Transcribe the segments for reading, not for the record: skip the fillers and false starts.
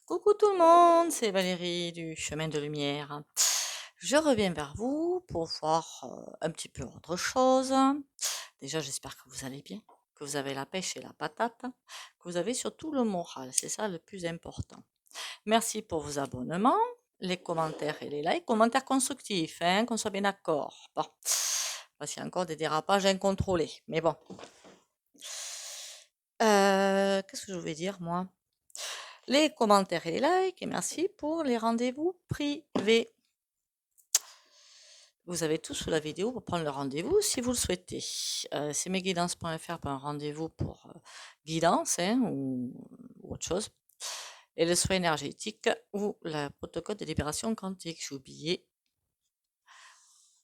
Coucou tout le monde, c'est Valérie du Chemin de Lumière. Je reviens vers vous pour voir un petit peu autre chose. Déjà, j'espère que vous allez bien, que vous avez la pêche et la patate, que vous avez surtout le moral, c'est ça le plus important. Merci pour vos abonnements, les commentaires et les likes, commentaires constructifs, hein, qu'on soit bien d'accord. Bon, parce qu'il y a encore des dérapages incontrôlés, mais bon. Qu'est-ce que je voulais dire, moi? Les commentaires et les likes, et merci pour les rendez-vous privés. Vous avez tout sous la vidéo pour prendre le rendez-vous si vous le souhaitez. C'est mesguidances.fr pour un rendez-vous pour guidance hein, ou autre chose. Et le soin énergétique ou le protocole de libération quantique. J'ai oublié.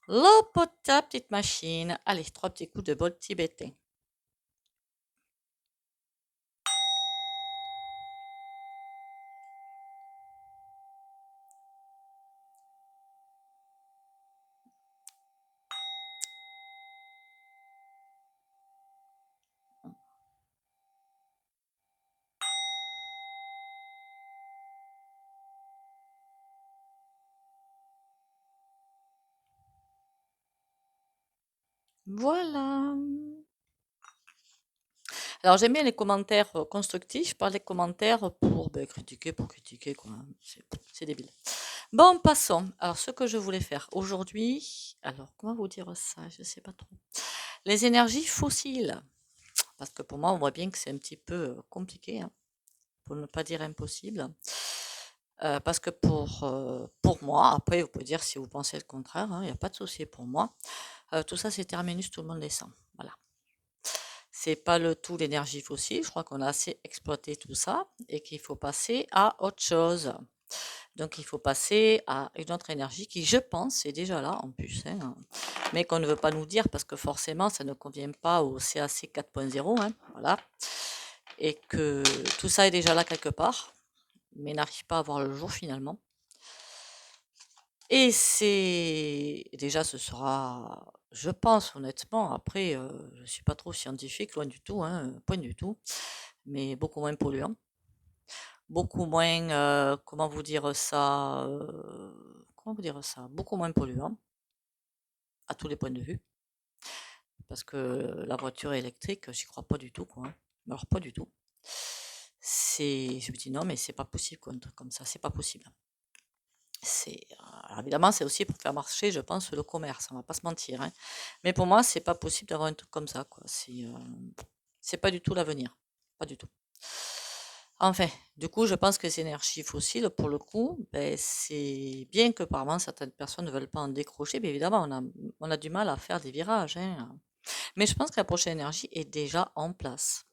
La petite machine. Allez, 3 petits coups de bol tibétain. Voilà. Alors j'aime bien les commentaires constructifs, pas les commentaires pour critiquer, quoi. Hein. C'est débile. Bon, passons. Alors, ce que je voulais faire aujourd'hui, alors comment vous dire ça? Je sais pas trop. Les énergies fossiles. Parce que pour moi, on voit bien que c'est un petit peu compliqué, hein, pour ne pas dire impossible. Parce que pour moi, après, vous pouvez dire si vous pensez le contraire, il n'y a pas de souci pour moi. Tout ça, c'est terminus, tout le monde les sent. Voilà. C'est pas le tout l'énergie fossile. Je crois qu'on a assez exploité tout ça et qu'il faut passer à autre chose. Donc, il faut passer à une autre énergie qui, je pense, est déjà là en plus, hein, mais qu'on ne veut pas nous dire parce que forcément, ça ne convient pas au CAC 4.0, hein, voilà, et que tout ça est déjà là quelque part, mais n'arrive pas à voir le jour finalement. Et c'est déjà, ce sera, je pense honnêtement, après, je suis pas trop scientifique, loin du tout, hein, point du tout, mais beaucoup moins polluant. Beaucoup moins, comment vous dire ça? Beaucoup moins polluant, à tous les points de vue, parce que la voiture électrique, j'y crois pas du tout, quoi. Hein. Alors pas du tout. Je me dis non, mais c'est pas possible, quoi, un truc comme ça, c'est pas possible. Alors évidemment, c'est aussi pour faire marcher, je pense, le commerce, on va pas se mentir, hein. Mais pour moi, c'est pas possible d'avoir un truc comme ça, quoi. C'est pas du tout l'avenir, pas du tout. Enfin, du coup, je pense que ces énergies fossiles, pour le coup, ben, c'est bien que apparemment certaines personnes ne veulent pas en décrocher, mais évidemment, on a du mal à faire des virages, hein. Mais je pense que la prochaine énergie est déjà en place.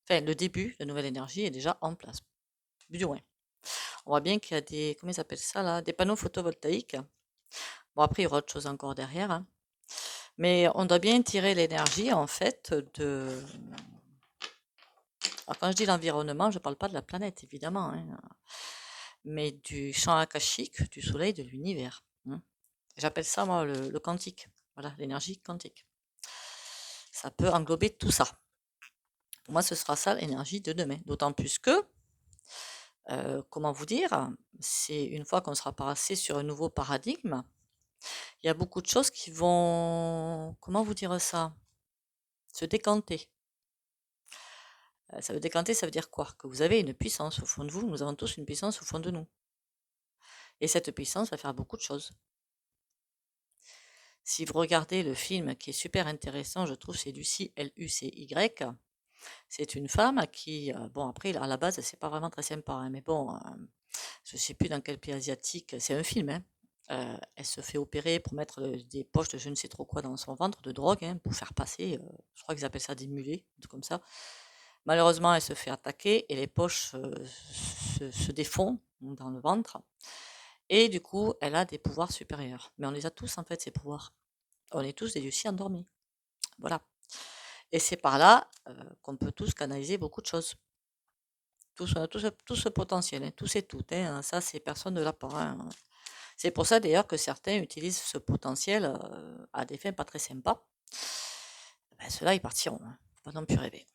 Enfin, le début, la nouvelle énergie est déjà en place, du moins. On voit bien qu'il y a des, comment ils appellent ça là, des panneaux photovoltaïques. Bon, après, il y aura autre chose encore derrière, hein. Mais on doit bien tirer l'énergie, en fait, Alors, quand je dis l'environnement, je ne parle pas de la planète, évidemment, hein, mais du champ akashique, du soleil, de l'univers. Hein. J'appelle ça, moi, le quantique. Voilà, l'énergie quantique. Ça peut englober tout ça. Pour moi, ce sera ça l'énergie de demain. D'autant plus que, comment vous dire, c'est une fois qu'on sera passé sur un nouveau paradigme, il y a beaucoup de choses qui vont, comment vous dire ça, se décanter. Ça veut décanter, ça veut dire quoi? Que vous avez une puissance au fond de vous, nous avons tous une puissance au fond de nous. Et cette puissance va faire beaucoup de choses. Si vous regardez le film qui est super intéressant, je trouve, c'est Lucy, Lucy. C'est une femme qui, bon après, à la base, c'est pas vraiment très sympa, hein, mais bon, je sais plus dans quel pays asiatique, c'est un film, hein. Elle se fait opérer pour mettre des poches de je ne sais trop quoi dans son ventre, de drogue, hein, pour faire passer, je crois qu'ils appellent ça des mulets, un truc comme ça. Malheureusement, elle se fait attaquer et les poches se défont dans le ventre. Et du coup, elle a des pouvoirs supérieurs. Mais on les a tous, en fait, ces pouvoirs. On est tous des Lucie endormis. Voilà. Et c'est par là qu'on peut tous canaliser beaucoup de choses. Tout ce potentiel, hein, tous et toutes. Hein, ça, c'est personne ne l'a pas. Hein. C'est pour ça, d'ailleurs, que certains utilisent ce potentiel à des fins pas très sympas. Ben, ceux-là, ils partiront. Hein. Faut pas non plus rêver.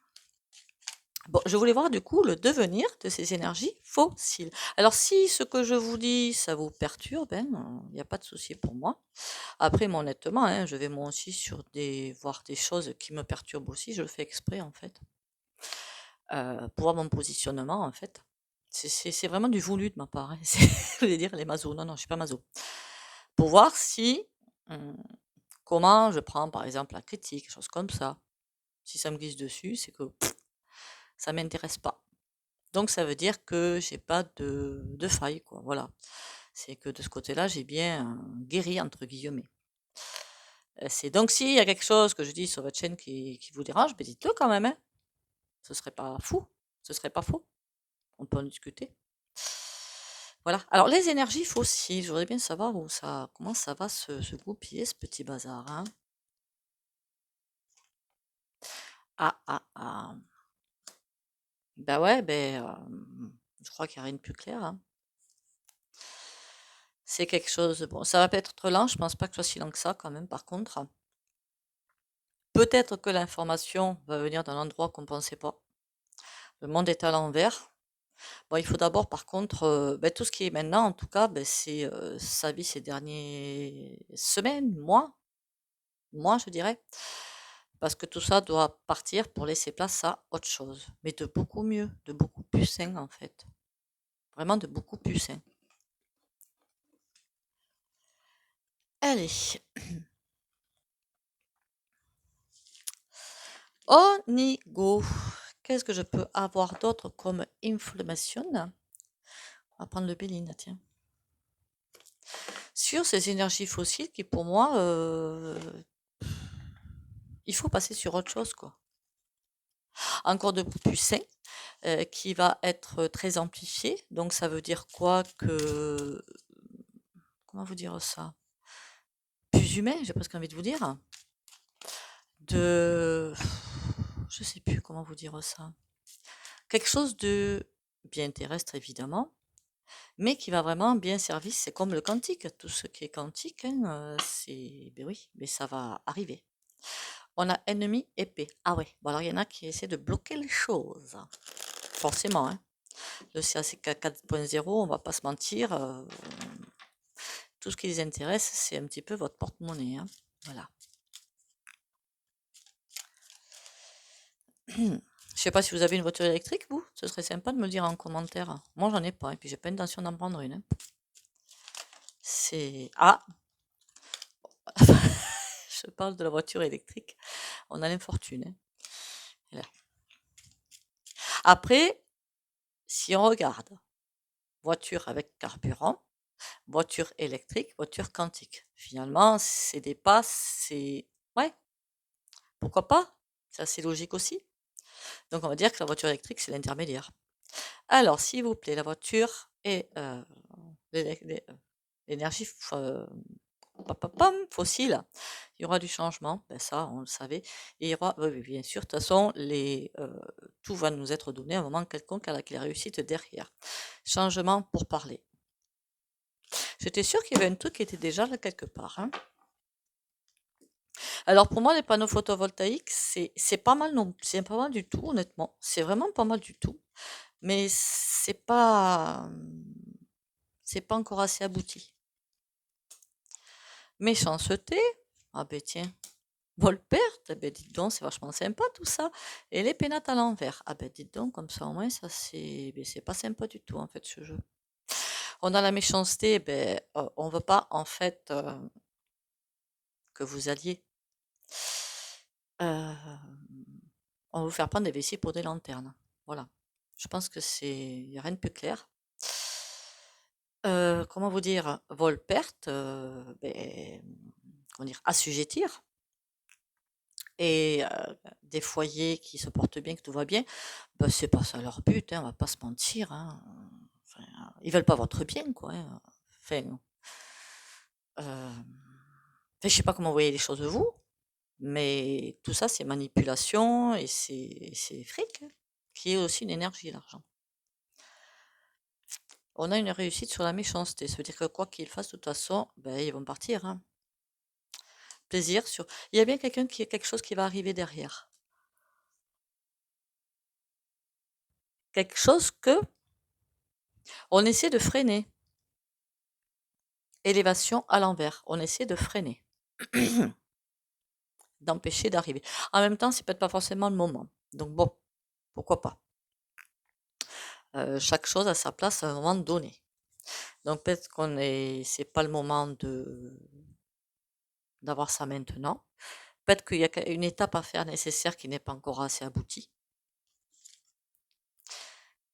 Bon, je voulais voir du coup le devenir de ces énergies fossiles. Alors si ce que je vous dis, ça vous perturbe, il n'y a pas de souci pour moi. Après, moi, honnêtement, je vais moi aussi voir des choses qui me perturbent aussi, je le fais exprès en fait, pour voir mon positionnement en fait. C'est vraiment du voulu de ma part, hein. Je voulais dire les masos, non, non, je suis pas maso. Pour voir si, hum, comment je prends par exemple la critique, choses comme ça. Si ça me glisse dessus, c'est que ça m'intéresse pas. Donc ça veut dire que j'ai pas de faille, quoi. Voilà. C'est que de ce côté-là, j'ai bien guéri entre guillemets. C'est donc s'il y a quelque chose que je dis sur votre chaîne qui vous dérange, ben dites-le quand même, hein. Ce serait pas fou, ce serait pas faux. On peut en discuter. Voilà. Alors les énergies fossiles, je voudrais bien savoir comment ça va se goupiller ce petit bazar, hein. Ah ah ah. Bah ouais, je crois qu'il n'y a rien de plus clair, hein. C'est quelque chose, bon, ça va peut-être être lent, je pense pas que ce soit si lent que ça quand même, par contre. Peut-être que l'information va venir d'un endroit qu'on ne pensait pas. Le monde est à l'envers. Bon, il faut d'abord, par contre, tout ce qui est maintenant, en tout cas, c'est sa vie ces dernières semaines, mois, je dirais. Parce que tout ça doit partir pour laisser place à autre chose. Mais de beaucoup mieux, de beaucoup plus sain, en fait. Vraiment de beaucoup plus sain. Allez. Onigo. Qu'est-ce que je peux avoir d'autre comme information? On va prendre le Béline, tiens. Sur ces énergies fossiles qui, pour moi, il faut passer sur autre chose, quoi. Encore de plus sain, qui va être très amplifié. Donc, ça veut dire quoi que... Comment vous dire ça? Plus humain, j'ai presque envie de vous dire. De... Je sais plus comment vous dire ça. Quelque chose de bien terrestre, évidemment, mais qui va vraiment bien servir. C'est comme le quantique. Tout ce qui est quantique, ben oui, mais ça va arriver. On a ennemi épée. Ah ouais, bon alors il y en a qui essaient de bloquer les choses. Forcément, hein. Le CAC 4.0, on va pas se mentir, tout ce qui les intéresse, c'est un petit peu votre porte-monnaie, hein. Voilà. Je sais pas si vous avez une voiture électrique, vous. Ce serait sympa de me le dire en commentaire. Moi, j'en ai pas, et puis j'ai pas l'intention d'en prendre une, hein. C'est... Ah, je parle de la voiture électrique. On a l'infortune, hein. Là. Après, si on regarde voiture avec carburant, voiture électrique, voiture quantique. Finalement, c'est des passes, c'est... Ouais, pourquoi pas? C'est assez logique aussi. Donc, on va dire que la voiture électrique, c'est l'intermédiaire. Alors, s'il vous plaît, la voiture et l'énergie fossile, il y aura du changement, ça, on le savait. Et il y aura, oui, bien sûr, de toute façon, tout va nous être donné à un moment quelconque avec la réussite derrière. Changement pour parler. J'étais sûre qu'il y avait un truc qui était déjà là quelque part, hein. Alors pour moi, les panneaux photovoltaïques, c'est pas mal non, c'est pas mal du tout, honnêtement. C'est vraiment pas mal du tout, mais c'est pas encore assez abouti. Méchanceté, ah ben tiens. Volperte, ben dites donc, c'est vachement sympa tout ça. Et les pénates à l'envers, ah ben dites donc, comme ça au moins ça c'est pas sympa du tout en fait ce jeu. On a la méchanceté, on veut pas en fait que vous alliez. On va vous faire prendre des vessies pour des lanternes. Voilà. Je pense que y a rien de plus clair. Comment vous dire? Vol-perte, comment dire? Assujettir. Et des foyers qui se portent bien, que tout va bien, c'est pas ça leur but, hein, on va pas se mentir, hein. Enfin, ils veulent pas votre bien, quoi, hein. Enfin, je sais pas comment vous voyez les choses vous, mais tout ça, c'est manipulation et c'est fric, hein, qui est aussi une énergie, l'argent. On a une réussite sur la méchanceté. Ça veut dire que quoi qu'ils fassent, de toute façon, ils vont partir, hein. Plaisir sur. Il y a bien quelque chose qui va arriver derrière. quelque chose que on essaie de freiner. Élévation à l'envers, on essaie de freiner, d'empêcher d'arriver. En même temps, c'est peut-être pas forcément le moment. Donc bon, pourquoi pas. Chaque chose a sa place à un moment donné. Donc peut-être c'est pas le moment d'avoir ça maintenant. Peut-être qu'il y a une étape à faire nécessaire qui n'est pas encore assez aboutie.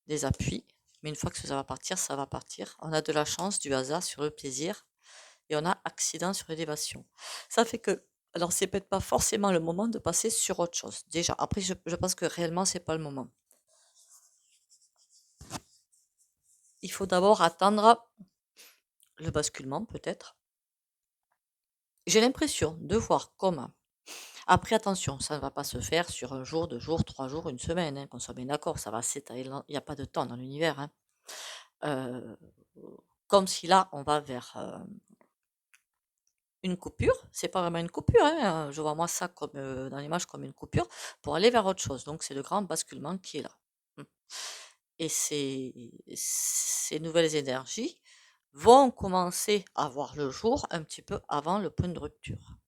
Des appuis. Mais une fois que ça va partir, ça va partir. On a de la chance, du hasard sur le plaisir. Et on a accident sur l'élévation. Ça fait que, alors c'est peut-être pas forcément le moment de passer sur autre chose. Déjà, après, je pense que réellement, c'est pas le moment. Il faut d'abord attendre le basculement, peut-être. J'ai l'impression de voir comment. Après, attention, ça ne va pas se faire sur un jour, 2 jours, 3 jours, une semaine, hein, qu'on soit bien d'accord, ça va s'étaler. Il n'y a pas de temps dans l'univers. Hein. Euh, comme si là, on va vers une coupure. C'est pas vraiment une coupure. Hein, je vois moi ça comme dans l'image comme une coupure pour aller vers autre chose. Donc, c'est le grand basculement qui est là. Et ces nouvelles énergies vont commencer à voir le jour un petit peu avant le point de rupture.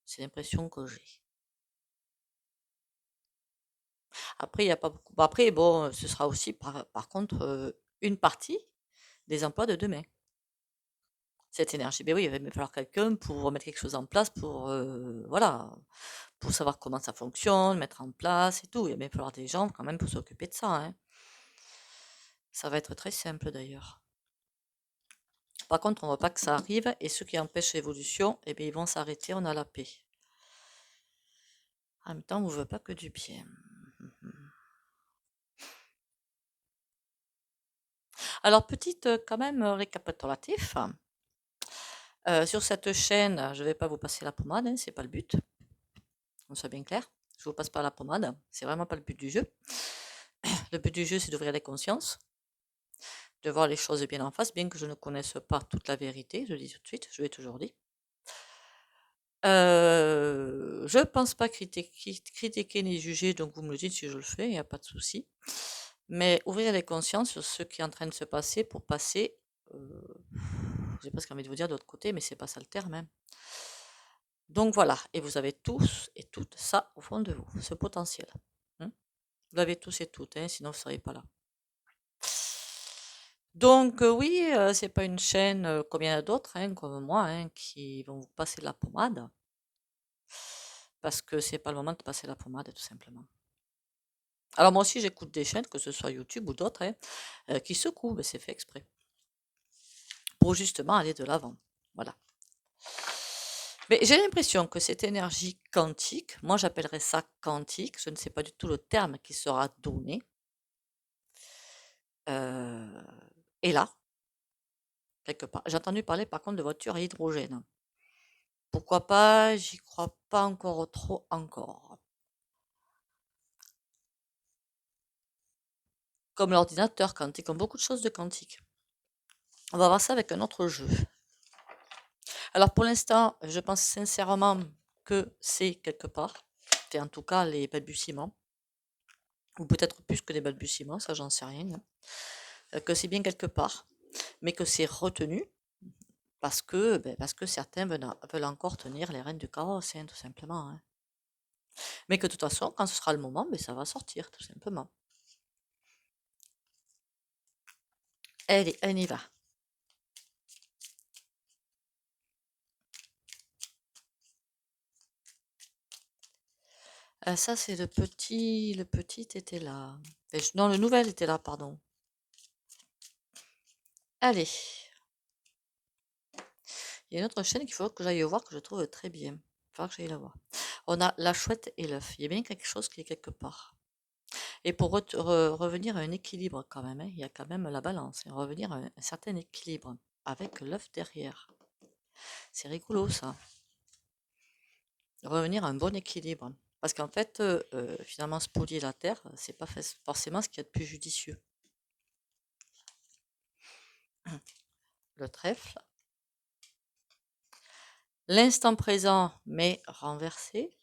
C'est l'impression que j'ai. Après, il y a pas beaucoup. Après, bon, ce sera aussi par contre une partie des emplois de demain. Cette énergie, ben oui, il va me falloir quelqu'un pour remettre quelque chose en place, pour voilà, pour savoir comment ça fonctionne, mettre en place et tout. Il va me falloir des gens quand même pour s'occuper de ça. Hein. Ça va être très simple d'ailleurs. Par contre, on ne veut pas que ça arrive et ceux qui empêchent l'évolution, eh bien, ils vont s'arrêter, on a la paix. En même temps, on ne veut pas que du bien. Alors, petite quand même récapitulatif. Sur cette chaîne, je ne vais pas vous passer la pommade, hein, c'est pas le but. On soit bien clair. Je vous passe pas la pommade, c'est vraiment pas le but du jeu. Le but du jeu, c'est d'ouvrir les consciences, de voir les choses bien en face, bien que je ne connaisse pas toute la vérité, je le dis tout de suite, je l'ai toujours dit. Je pense pas critiquer ni juger, donc vous me le dites si je le fais, il n'y a pas de souci. Mais ouvrir les consciences sur ce qui est en train de se passer pour passer, j'ai presque envie de vous dire de l'autre côté, mais c'est pas ça le terme. Hein. Donc voilà, et vous avez tous et toutes ça au fond de vous, ce potentiel. Hein. Vous l'avez tous et toutes, hein, sinon vous ne seriez pas là. Donc oui, c'est pas une chaîne comme il y en a d'autres, hein, comme moi, hein, qui vont vous passer de la pommade. Parce que c'est pas le moment de passer la pommade, tout simplement. Alors moi aussi, j'écoute des chaînes, que ce soit YouTube ou d'autres, hein, qui secouent, mais c'est fait exprès. Pour justement aller de l'avant. Voilà. Mais j'ai l'impression que cette énergie quantique, moi j'appellerais ça quantique, je ne sais pas du tout le terme qui sera donné, est là, quelque part. J'ai entendu parler par contre de voitures à hydrogène. Pourquoi pas? J'y crois pas encore trop encore. Comme l'ordinateur quantique, comme beaucoup de choses de quantique. On va voir ça avec un autre jeu. Alors pour l'instant, je pense sincèrement que c'est quelque part, et en tout cas les balbutiements, ou peut-être plus que des balbutiements, ça j'en sais rien, hein, que c'est bien quelque part, mais que c'est retenu parce que certains veulent encore tenir les rênes du carrosse, hein, tout simplement. Hein. Mais que de toute façon, quand ce sera le moment, ça va sortir, tout simplement. Allez, on y va. Ça, c'est le petit. Le petit était là. Non, le nouvel était là, pardon. Allez. Il y a une autre chaîne qu'il faut que j'aille voir que je trouve très bien. Il faut que j'aille la voir. On a la chouette et l'œuf. Il y a bien quelque chose qui est quelque part. Et pour revenir à un équilibre quand même, hein, il y a quand même la balance. Et revenir à un certain équilibre avec l'œuf derrière. C'est rigolo ça. Revenir à un bon équilibre. Parce qu'en fait, finalement, spolier la terre, c'est pas forcément ce qu'il y a de plus judicieux. Le trèfle. L'instant présent, mais renversé.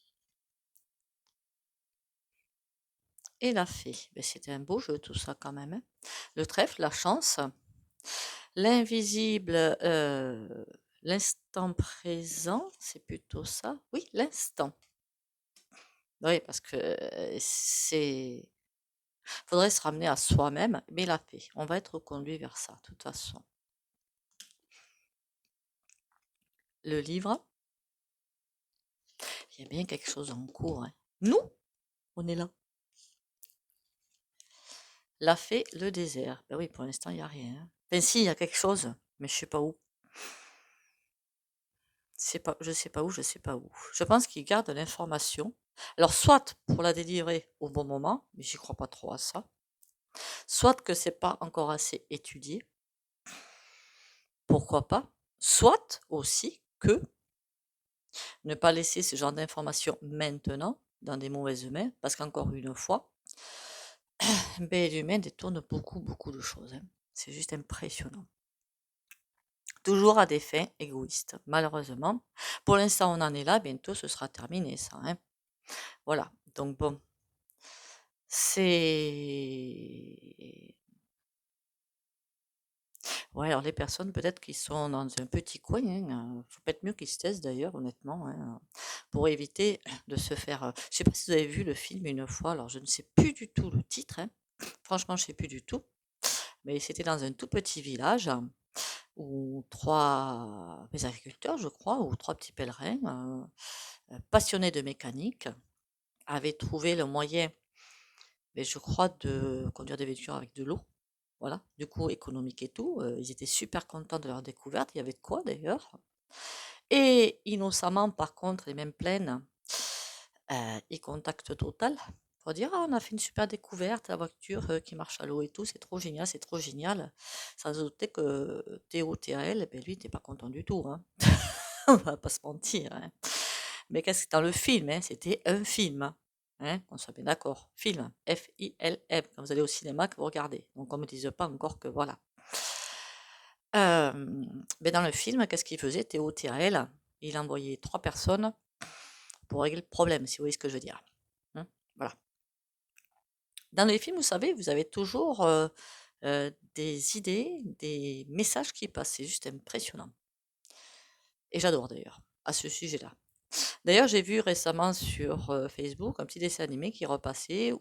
et la fée. Ben, c'était un beau jeu tout ça quand même, hein. Le trèfle, la chance. L'invisible, l'instant présent, c'est plutôt ça. Oui, l'instant. Oui, parce que c'est... faudrait se ramener à soi-même, mais la fée. On va être conduit vers ça, de toute façon. Le livre, il y a bien quelque chose en cours, hein. Nous, on est là. La fée, le désert. Ben oui, pour l'instant, il n'y a rien, hein. Enfin, si, il y a quelque chose, mais je sais pas où. Je sais pas où, je sais pas où. Je pense qu'ils gardent l'information. Alors, soit pour la délivrer au bon moment, mais j'y crois pas trop à ça. Soit que c'est pas encore assez étudié, pourquoi pas. Soit aussi que ne pas laisser ce genre d'informations maintenant dans des mauvaises mains, parce qu'encore une fois, ben, l'humain détourne beaucoup, beaucoup de choses, hein. C'est juste impressionnant. Toujours à des fins égoïstes, malheureusement. Pour l'instant, on en est là, bientôt ce sera terminé, ça, hein. Voilà, donc bon, c'est... Ouais, alors les personnes peut-être qui sont dans un petit coin, hein, faut peut-être mieux qu'ils se taisent d'ailleurs, honnêtement, hein, pour éviter de se faire... je sais pas si vous avez vu le film une fois, alors je ne sais plus du tout le titre, hein. Franchement, je sais plus du tout, mais c'était dans un tout petit village où trois des agriculteurs, je crois, ou trois petits pèlerins passionnés de mécanique avaient trouvé le moyen, mais je crois, de conduire des voitures avec de l'eau. Voilà, du coup, économique et tout. Ils étaient super contents de leur découverte. Il y avait de quoi d'ailleurs. Et innocemment, par contre, les mêmes plaines, et contact total pour dire: «Ah, on a fait une super découverte, la voiture qui marche à l'eau et tout, c'est trop génial, c'est trop génial». Sans se douter que Théo, TAL, ben lui, il était pas content du tout, hein. On va pas se mentir, hein. Mais qu'est-ce que dans le film, hein, c'était un film, hein, qu'on soit bien d'accord. Film, F-I-L-M, quand vous allez au cinéma, que vous regardez. Donc on me dise pas encore que voilà. Mais dans le film, qu'est-ce qu'il faisait, Théo, TAL? Il envoyait 3 personnes pour régler le problème, si vous voyez ce que je veux dire. Hein, voilà. Dans les films, vous savez, vous avez toujours des idées, des messages qui passent. C'est juste impressionnant. Et j'adore d'ailleurs, à ce sujet-là. D'ailleurs, j'ai vu récemment sur Facebook un petit dessin animé qui repassait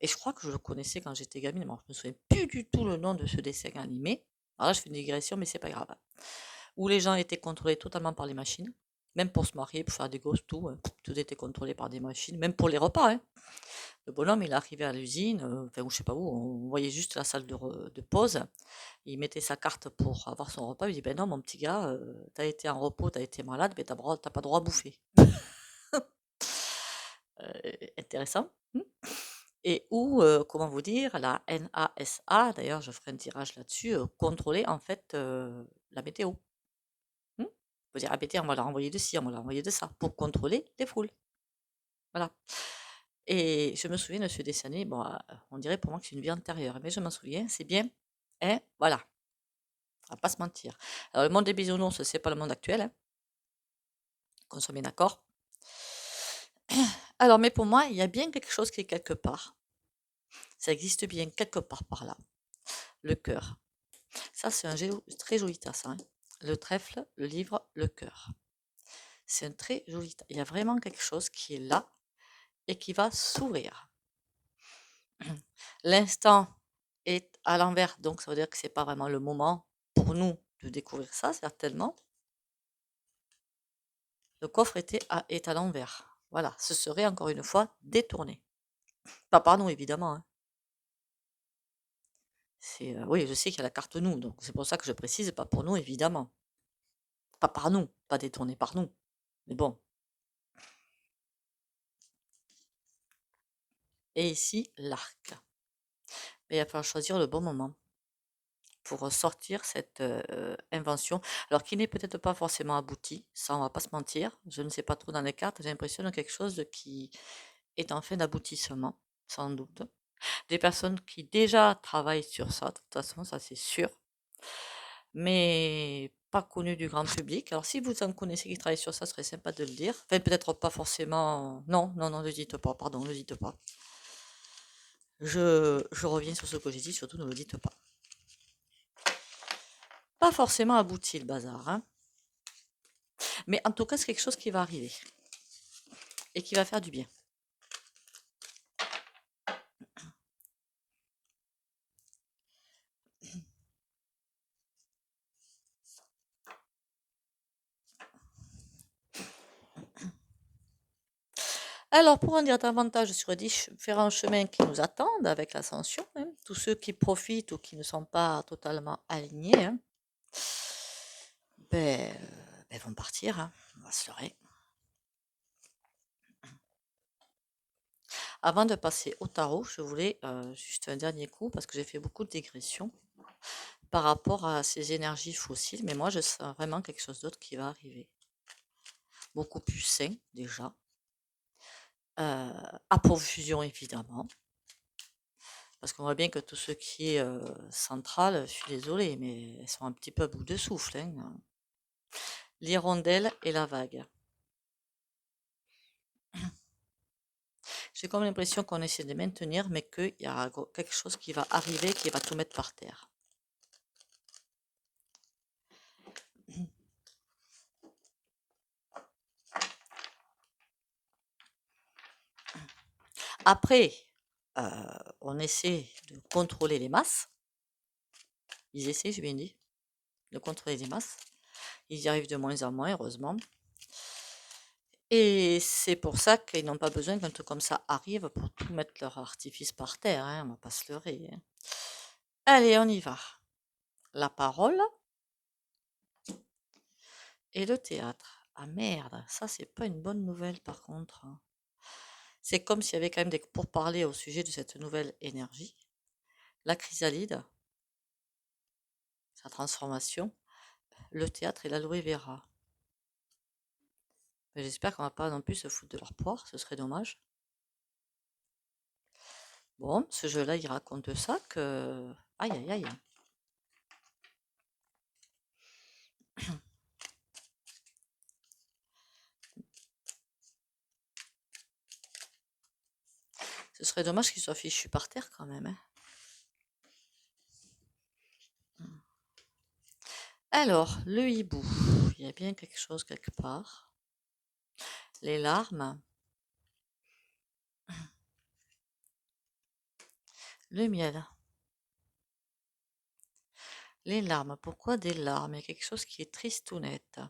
et je crois que je le connaissais quand j'étais gamine, mais alors je me souviens plus du tout le nom de ce dessin animé. Alors là, je fais une digression, mais c'est pas grave. Où les gens étaient contrôlés totalement par les machines, même pour se marier, pour faire des gosses, tout, hein, tout était contrôlé par des machines, même pour les repas, hein. Le bonhomme, il arrivait à l'usine, enfin, ou je sais pas où, on voyait juste la salle de pause. Il mettait sa carte pour avoir son repas. Il dit: ben non, mon petit gars, t'as été en repos, t'as été malade, mais t'as pas droit à bouffer. Intéressant. Et où, comment vous dire, la NASA, d'ailleurs, je ferai un tirage là-dessus, contrôlait en fait la météo. Faut dire: ah ben tiens, on va leur envoyer de ci, on va leur envoyer de ça, pour contrôler les foules. Voilà. Et je me souviens de ce dessin animé, bon, on dirait pour moi que c'est une vie antérieure, mais je m'en souviens, c'est bien, hein, voilà, on va pas se mentir. Alors le monde des bisounours, c'est pas le monde actuel, hein, qu'on soit bien d'accord. Alors, mais pour moi, il y a bien quelque chose qui est quelque part. Ça existe bien quelque part par là. Le cœur. Ça, c'est un très joli tas, ça, hein. Le trèfle, le livre, le cœur. C'est un très joli tas. Il y a vraiment quelque chose qui est là et qui va s'ouvrir. L'instant est à l'envers, donc ça veut dire que c'est pas vraiment le moment pour nous de découvrir ça, certainement. Le coffre est à l'envers. Voilà, ce serait encore une fois détourné. Pas par nous, évidemment, hein. Oui, je sais qu'il y a la carte nous, donc c'est pour ça que je précise, pas pour nous, évidemment. Pas par nous, pas détourné par nous. Mais bon. Et ici, l'arc. Mais il va falloir choisir le bon moment pour sortir cette invention. Alors, qui n'est peut-être pas forcément aboutie, ça, on va pas se mentir. Je ne sais pas trop dans les cartes, j'ai l'impression de quelque chose qui est en fin d'aboutissement, sans doute. Des personnes qui déjà travaillent sur ça, de toute façon, ça c'est sûr, mais pas connues du grand public. Alors si vous en connaissez qui travaillent sur ça, ce serait sympa de le dire. Enfin, peut-être pas forcément... Non, non, non, ne le dites pas, pardon, ne le dites pas. Je reviens sur ce que j'ai dit, surtout ne le dites pas. Pas forcément abouti le bazar, hein. Mais en tout cas, c'est quelque chose qui va arriver et qui va faire du bien. Alors, pour en dire davantage sur les différents chemins qui nous attendent avec l'ascension, hein, tous ceux qui profitent ou qui ne sont pas totalement alignés, hein, vont partir, hein, on va se leurrer. Avant de passer au tarot, je voulais juste un dernier coup, parce que j'ai fait beaucoup de digressions par rapport à ces énergies fossiles, mais moi je sens vraiment quelque chose d'autre qui va arriver. Beaucoup plus sain déjà, à profusion évidemment, parce qu'on voit bien que tout ce qui est central, je suis désolée, mais elles sont un petit peu à bout de souffle, hein. L'hirondelle et la vague. J'ai comme l'impression qu'on essaie de maintenir, mais qu'il y a quelque chose qui va arriver, qui va tout mettre par terre. Après, on essaie de contrôler les masses. Ils essaient, j'ai bien dit, de contrôler les masses. Ils y arrivent de moins en moins, heureusement. Et c'est pour ça qu'ils n'ont pas besoin qu'un truc comme ça arrive pour tout mettre leur artifice par terre, hein, on va pas se leurrer, hein. Allez, on y va. La parole et le théâtre. Ah merde, ça c'est pas une bonne nouvelle par contre. C'est comme s'il y avait quand même des pourparlers au sujet de cette nouvelle énergie. La chrysalide, sa transformation, le théâtre et l'aloe vera. Mais j'espère qu'on va pas non plus se foutre de leur poire, ce serait dommage. Bon, ce jeu-là, il raconte ça que... Aïe, aïe, aïe. Ce serait dommage qu'il soit fichu par terre quand même, hein. Alors, le hibou, il y a bien quelque chose quelque part. Les larmes. Le miel. Les larmes. Pourquoi des larmes? Il y a quelque chose qui est triste ou net.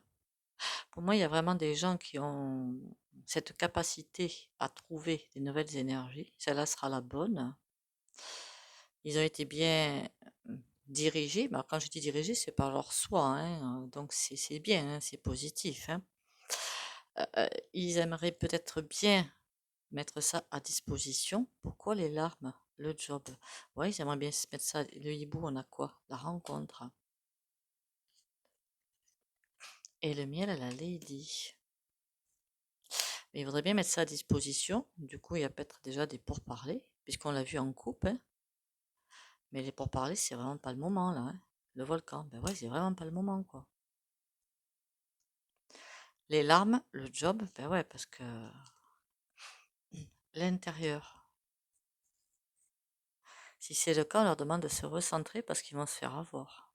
Pour moi, il y a vraiment des gens qui ont cette capacité à trouver des nouvelles énergies. Celle-là sera la bonne. Ils ont été bien dirigés. Mais quand je dis dirigés, c'est par leur soi, hein. Donc c'est bien, hein, c'est positif, hein. Ils aimeraient peut-être bien mettre ça à disposition. Pourquoi les larmes? Le job. Ouais, ils aimeraient bien se mettre ça. Le hibou, on a quoi? La rencontre. Et le miel à la lady. Mais il faudrait bien mettre ça à disposition. Du coup, il y a peut-être déjà des pourparlers, puisqu'on l'a vu en coupe, hein. Mais les pourparlers, c'est vraiment pas le moment, là, hein. Le volcan, ben ouais, c'est vraiment pas le moment, quoi. Les larmes, le job, ben ouais, parce que l'intérieur. Si c'est le cas, on leur demande de se recentrer parce qu'ils vont se faire avoir.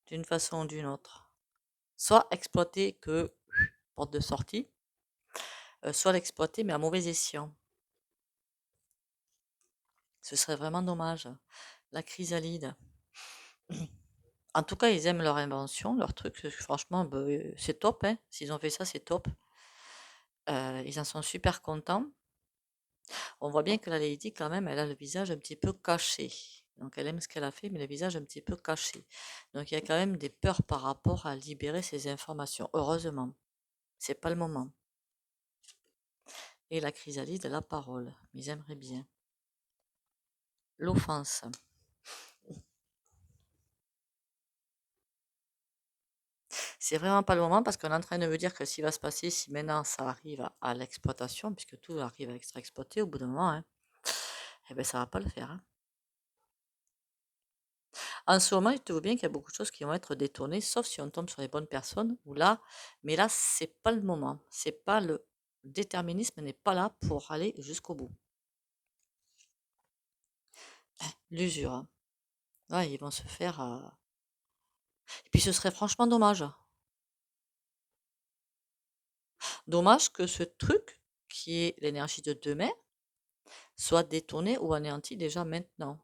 D'une façon ou d'une autre. Soit exploiter que porte de sortie, soit l'exploiter mais à mauvais escient. Ce serait vraiment dommage. La chrysalide. En tout cas, ils aiment leur invention, leur truc. Franchement, c'est top, hein. S'ils ont fait ça, c'est top. Ils en sont super contents. On voit bien que la lady, quand même, elle a le visage un petit peu caché. Donc, elle aime ce qu'elle a fait, mais le visage un petit peu caché. Donc, il y a quand même des peurs par rapport à libérer ces informations. Heureusement, c'est pas le moment. Et la chrysalide, la parole. Ils aimeraient bien. L'offense. C'est vraiment pas le moment parce qu'on est en train de me dire que s'il va se passer, si maintenant ça arrive à l'exploitation, puisque tout arrive à être exploité au bout d'un moment, hein, eh ben ça va pas le faire, hein. En ce moment, je te vois bien qu'il y a beaucoup de choses qui vont être détournées, sauf si on tombe sur les bonnes personnes, ou là, mais là, c'est pas le moment. C'est pas le déterminisme n'est pas là pour aller jusqu'au bout. l'usure. Ouais, ils vont se faire. Et puis ce serait franchement dommage. Dommage que ce truc, qui est l'énergie de demain, soit détourné ou anéanti déjà maintenant.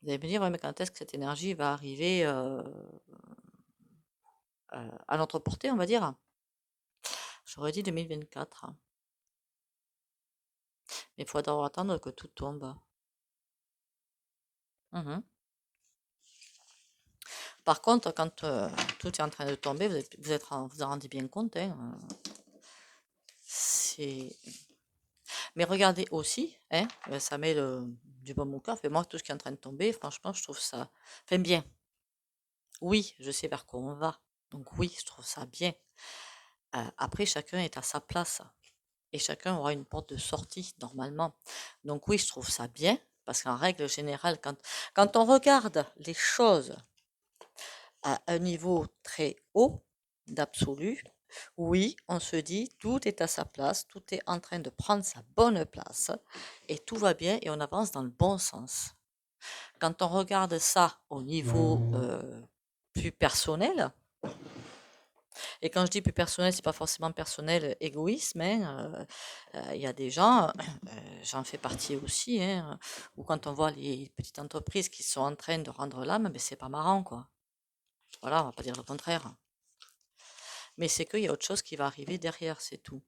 Vous allez me dire, ouais, mais quand est-ce que cette énergie va arriver à notre portée, on va dire? J'aurais dit 2024. Mais il faut d'abord attendre que tout tombe. Mhm. Par contre, quand tout est en train de tomber, vous en rendez bien compte. Hein, c'est... Mais regardez aussi, hein, ça met du baume au cœur. Fait, moi, tout ce qui est en train de tomber, franchement, je trouve ça... Enfin, bien. Oui, je sais vers quoi on va. Donc oui, je trouve ça bien. Après, chacun est à sa place. Et chacun aura une porte de sortie, normalement. Donc oui, je trouve ça bien. Parce qu'en règle générale, quand on regarde les choses à un niveau très haut d'absolu, oui, on se dit tout est à sa place, tout est en train de prendre sa bonne place et tout va bien et on avance dans le bon sens. Quand on regarde ça au niveau plus personnel, et quand je dis plus personnel, c'est pas forcément personnel égoïsme, hein, il y a des gens, j'en fais partie aussi, hein, où quand on voit les petites entreprises qui sont en train de rendre l'âme, ben c'est pas marrant, quoi. Voilà, on va pas dire le contraire. Mais c'est qu'il y a autre chose qui va arriver derrière, c'est tout.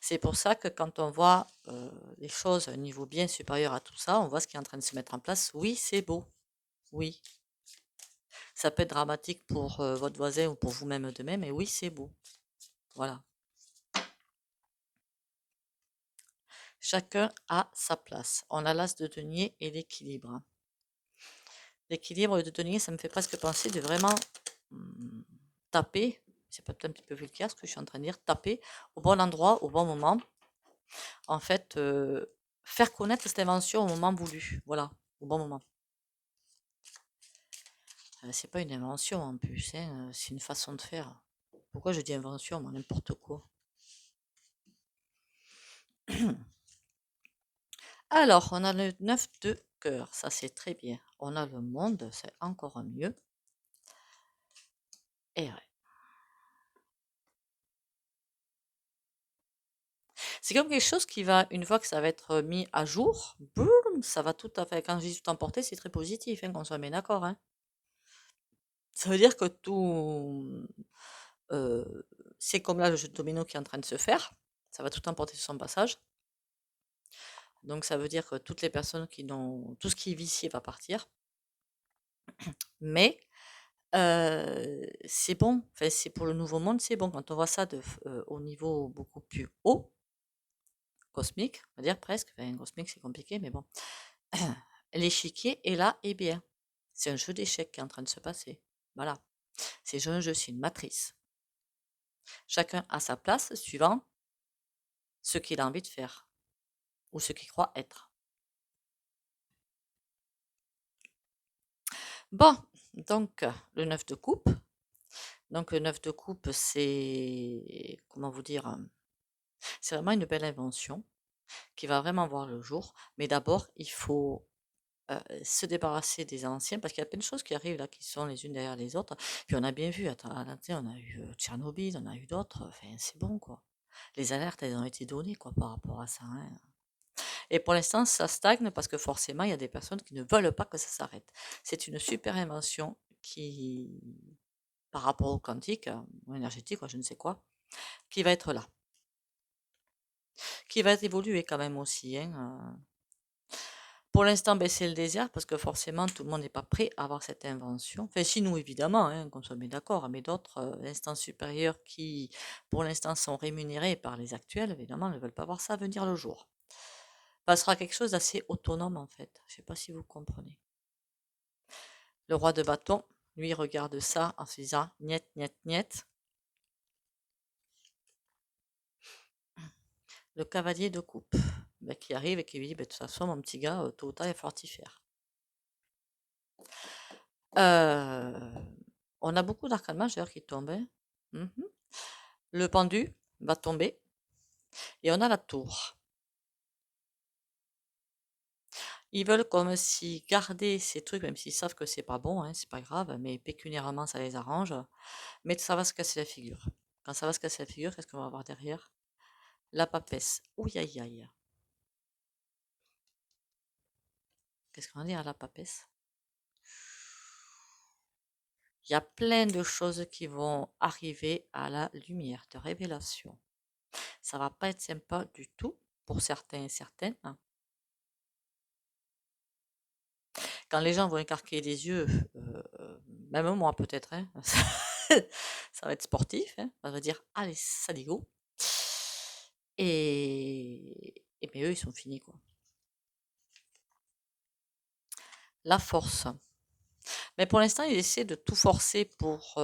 C'est pour ça que quand on voit les choses à un niveau bien supérieur à tout ça, on voit ce qui est en train de se mettre en place. Oui, c'est beau. Oui. Ça peut être dramatique pour votre voisin ou pour vous-même demain, mais oui, c'est beau. Voilà. Chacun a sa place. On a l'as de denier et l'équilibre. L'équilibre de denier, ça me fait presque penser de vraiment taper, c'est peut-être un petit peu vulgaire ce que je suis en train de dire, taper au bon endroit, au bon moment. En fait, faire connaître cette invention au moment voulu. Voilà, au bon moment. C'est pas une invention en plus, hein, c'est une façon de faire. Pourquoi je dis invention, moi, n'importe quoi. Alors, on a le 9 de cœur, ça c'est très bien. On a le monde, c'est encore mieux. Et ouais. C'est comme quelque chose qui va, une fois que ça va être mis à jour, boum, ça va tout à fait. Quand je dis tout emporter, c'est très positif, hein, qu'on soit bien d'accord. Hein. Ça veut dire que tout. euh, c'est comme là le jeu de domino qui est en train de se faire. Ça va tout emporter sur son passage. Donc ça veut dire que toutes les personnes qui n'ont. Tout ce qui est vicié va partir. Mais c'est bon. Enfin, c'est pour le nouveau monde, c'est bon. Quand on voit ça au niveau beaucoup plus haut, cosmique, on va dire presque. Enfin, cosmique, c'est compliqué, mais bon. L'échiquier est là et bien. C'est un jeu d'échecs qui est en train de se passer. Voilà. C'est un jeu, c'est une matrice. Chacun a sa place suivant ce qu'il a envie de faire ou ce qu'il croit être. Bon, donc le 9 de coupe. Donc le 9 de coupe, c'est, comment vous dire, c'est vraiment une belle invention qui va vraiment voir le jour. Mais d'abord, il faut se débarrasser des anciens parce qu'il y a plein de choses qui arrivent là qui sont les unes derrière les autres. Puis on a bien vu, attends, on a eu Tchernobyl, on a eu d'autres, enfin c'est bon quoi. Les alertes, elles ont été données quoi par rapport à ça. Hein. Et pour l'instant, ça stagne parce que forcément, il y a des personnes qui ne veulent pas que ça s'arrête. C'est une super invention qui, par rapport au quantique, ou énergétique, ou je ne sais quoi, qui va être là. Qui va évoluer quand même aussi. Hein. Pour l'instant, ben, c'est le désert parce que forcément, tout le monde n'est pas prêt à avoir cette invention. Enfin, si nous, évidemment, hein, qu'on soit bien d'accord, mais d'autres instances supérieures qui, pour l'instant, sont rémunérées par les actuels, évidemment, ne veulent pas voir ça venir le jour. Ça sera quelque chose d'assez autonome, en fait. Je ne sais pas si vous comprenez. Le roi de bâton, lui, regarde ça en se disant niet, niet, niet. Le cavalier de coupe, ben, qui arrive et qui lui dit ben, de toute façon, mon petit gars, tôt ou tard, il va falloir t'y faire. On a beaucoup d'arcanes majeures qui tombent. Hein. Le pendu va tomber et on a la tour. Ils veulent comme si garder ces trucs, même s'ils savent que c'est pas bon, hein, c'est pas grave, mais pécuniairement ça les arrange. Mais ça va se casser la figure. Quand ça va se casser la figure, qu'est-ce qu'on va avoir derrière? La papesse. Ouh aïe aïe. Qu'est-ce qu'on dit à la papesse? Il y a plein de choses qui vont arriver à la lumière de révélation. Ça va pas être sympa du tout pour certains et certaines, hein. Quand les gens vont écarquer les yeux, même moi peut-être, hein, ça va être sportif, hein, on va dire allez, saligo. Et mais eux, ils sont finis, quoi. La force. Mais pour l'instant, ils essaient de tout forcer pour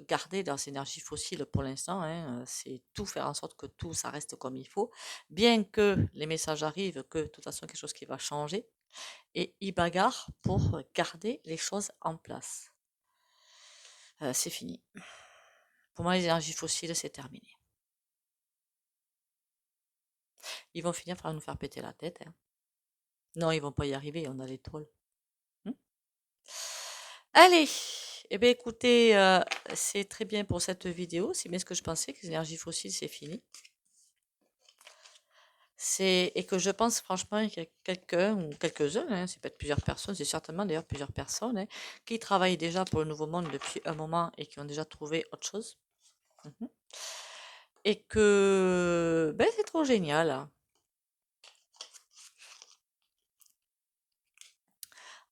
garder leurs énergies fossiles pour l'instant, hein, c'est tout faire en sorte que tout, ça reste comme il faut, bien que les messages arrivent que de toute façon, quelque chose qui va changer, et ils bagarrent pour garder les choses en place. C'est fini. Pour moi, les énergies fossiles, c'est terminé. Ils vont finir par nous faire péter la tête, hein. Non, ils vont pas y arriver, on a les trolls. Hmm. Allez, eh bien écoutez, c'est très bien pour cette vidéo. C'est bien ce que je pensais, que les énergies fossiles, c'est fini. Et que je pense franchement qu'il y a quelqu'un ou quelques-uns, hein, c'est peut-être plusieurs personnes, c'est certainement d'ailleurs plusieurs personnes, hein, qui travaillent déjà pour le Nouveau Monde depuis un moment et qui ont déjà trouvé autre chose. Mhm. Et que ben, c'est trop génial, hein.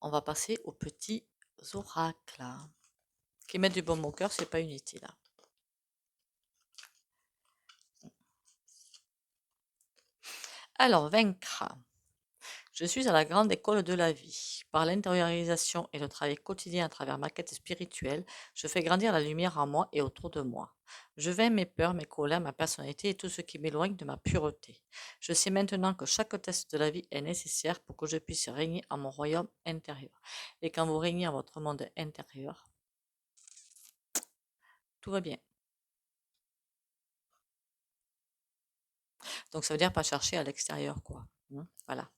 On va passer aux petits oracles, hein. Qui mettent du baume au cœur, c'est pas inutile, hein. Alors, vaincre. Je suis à la grande école de la vie. Par l'intériorisation et le travail quotidien à travers ma quête spirituelle, je fais grandir la lumière en moi et autour de moi. Je vainc mes peurs, mes colères, ma personnalité et tout ce qui m'éloigne de ma pureté. Je sais maintenant que chaque test de la vie est nécessaire pour que je puisse régner en mon royaume intérieur. Et quand vous régnez en votre monde intérieur, tout va bien. Donc ça veut dire pas chercher à l'extérieur, quoi. Voilà.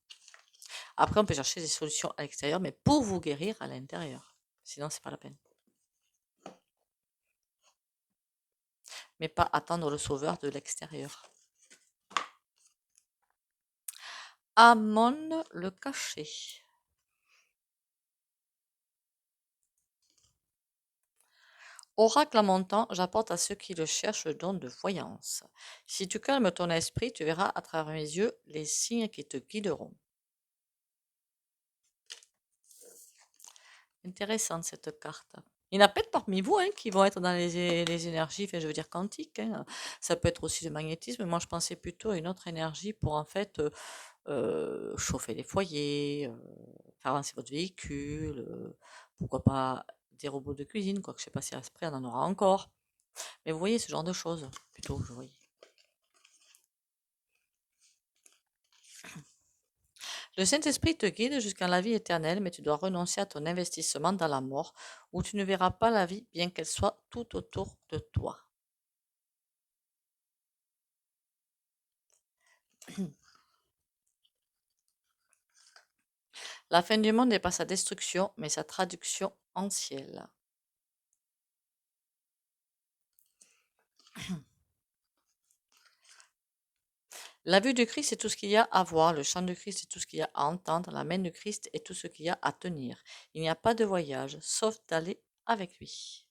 Après, on peut chercher des solutions à l'extérieur, mais pour vous guérir à l'intérieur. Sinon, c'est pas la peine. Mais pas attendre le sauveur de l'extérieur. Amon le caché. Oracle à mon temps, j'apporte à ceux qui le cherchent le don de voyance. Si tu calmes ton esprit, tu verras à travers mes yeux les signes qui te guideront. Intéressante cette carte. Il y en a peut-être parmi vous, hein, qui vont être dans les énergies, enfin, je veux dire quantiques, hein. Ça peut être aussi le magnétisme. Moi, je pensais plutôt à une autre énergie pour en fait chauffer les foyers, faire avancer votre véhicule, pourquoi pas des robots de cuisine, quoique je sais pas si après on en aura encore. Mais vous voyez ce genre de choses, plutôt, je voyais. Le Saint-Esprit te guide jusqu'à la vie éternelle, mais tu dois renoncer à ton investissement dans la mort, où tu ne verras pas la vie, bien qu'elle soit tout autour de toi. La fin du monde n'est pas sa destruction, mais sa traduction en ciel. La vue du Christ est tout ce qu'il y a à voir, le chant du Christ est tout ce qu'il y a à entendre, la main du Christ est tout ce qu'il y a à tenir. Il n'y a pas de voyage, sauf d'aller avec lui.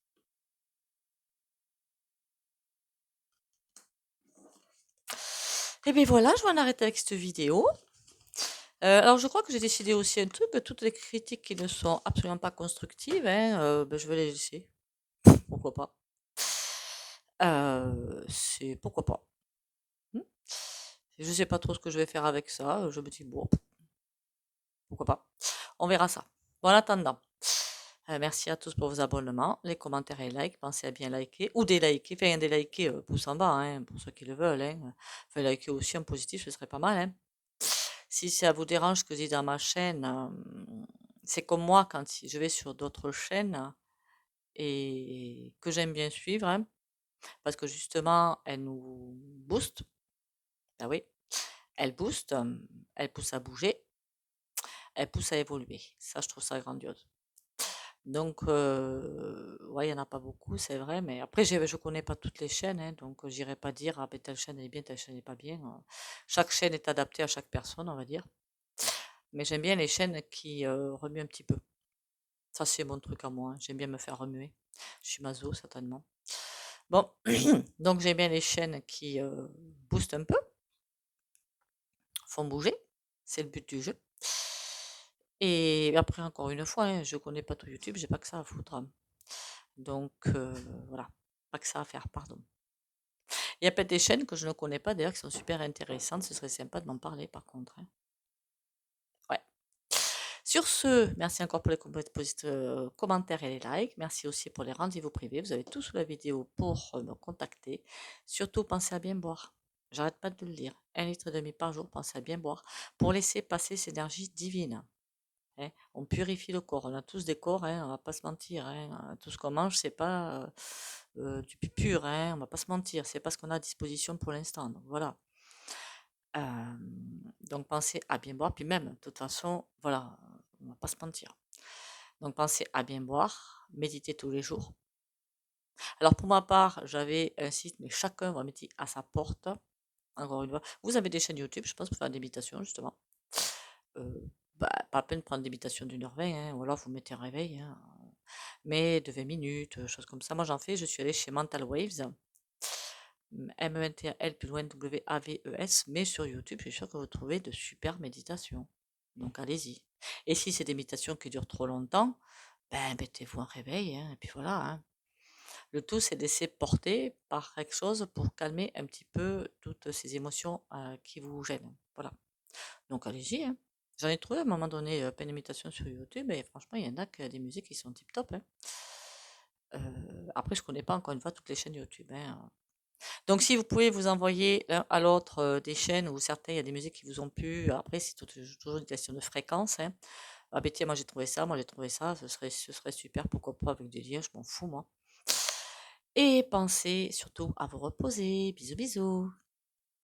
Et bien voilà, je vais en arrêter avec cette vidéo. Alors je crois que j'ai décidé aussi un truc, que toutes les critiques qui ne sont absolument pas constructives, hein, ben, je vais les laisser. Pourquoi pas. C'est pourquoi pas. Hmm. Je sais pas trop ce que je vais faire avec ça. Je me dis bon, pourquoi pas. On verra ça. Bon, en attendant, merci à tous pour vos abonnements, les commentaires et les likes. Pensez à bien liker ou déliker. Enfin, déliker, pouce en bas, hein, pour ceux qui le veulent, hein. Enfin, liker aussi en positif, ce serait pas mal, hein. Si ça vous dérange ce que je dis dans ma chaîne, c'est comme moi quand je vais sur d'autres chaînes et que j'aime bien suivre, hein, parce que justement, elles nous boostent. Ah oui, elles boostent, elles poussent à bouger. elle pousse à évoluer. Ça, je trouve ça grandiose. Donc, ouais, il y en a pas beaucoup, c'est vrai, mais après, je connais pas toutes les chaînes, hein, donc j'irai pas dire, ah ben telle chaîne est bien, telle chaîne n'est pas bien. Chaque chaîne est adaptée à chaque personne, on va dire. Mais j'aime bien les chaînes qui remuent un petit peu. Ça, c'est mon truc à moi, hein. J'aime bien me faire remuer. Je suis maso, certainement. Bon, donc j'aime bien les chaînes qui boostent un peu, font bouger. C'est le but du jeu. Et après, encore une fois, hein, je connais pas tout YouTube, j'ai pas que ça à foutre, hein. Donc, voilà, pas que ça à faire, pardon. Il y a peut-être des chaînes que je ne connais pas, d'ailleurs, qui sont super intéressantes. Ce serait sympa de m'en parler, par contre, hein. Ouais. Sur ce, merci encore pour les commentaires et les likes. Merci aussi pour les rendez-vous privés. Vous avez tout sous la vidéo pour me contacter. Surtout, pensez à bien boire. J'arrête pas de le dire. 1,5 litre par jour, pensez à bien boire pour laisser passer cette énergie divine, hein. On purifie le corps. On a tous des corps, hein, on va pas se mentir, hein. Tout ce qu'on mange, c'est pas du pur, hein, on va pas se mentir. C'est pas ce qu'on a à disposition pour l'instant. Donc voilà. Donc pensez à bien boire. Puis même, de toute façon, voilà, on va pas se mentir. Donc pensez à bien boire, méditez tous les jours. Alors pour ma part, j'avais un site, mais chacun va mettre à sa porte. Encore une fois, vous avez des chaînes YouTube, je pense, pour faire des méditations, justement. Bah, pas la peine de prendre des méditations d'1h20, hein, ou alors vous mettez un réveil, hein, mais de 20 minutes, choses comme ça. Moi j'en fais, je suis allée chez Mental Waves, M-E-N-T-A-L plus loin W-A-V-E-S, mais sur YouTube, je suis sûre que vous trouvez de super méditations. Donc allez-y. Et si c'est des méditations qui durent trop longtemps, ben mettez-vous un réveil, hein, et puis voilà, hein. Le tout, c'est de laisser porter par quelque chose pour calmer un petit peu toutes ces émotions qui vous gênent. Voilà. Donc allez-y, hein. J'en ai trouvé à un moment donné plein d'imitations sur YouTube et franchement, il y en a qui des musiques qui sont tip top, hein. Après, je connais pas encore une fois toutes les chaînes YouTube, hein. Donc si vous pouvez vous envoyer l'un à l'autre des chaînes où certains, il y a des musiques qui vous ont plu, après c'est toujours une question de fréquence, hein. Ah ben tiens, moi j'ai trouvé ça, ce serait super, pourquoi pas avec des liens, je m'en fous moi. Et pensez surtout à vous reposer. Bisous bisous.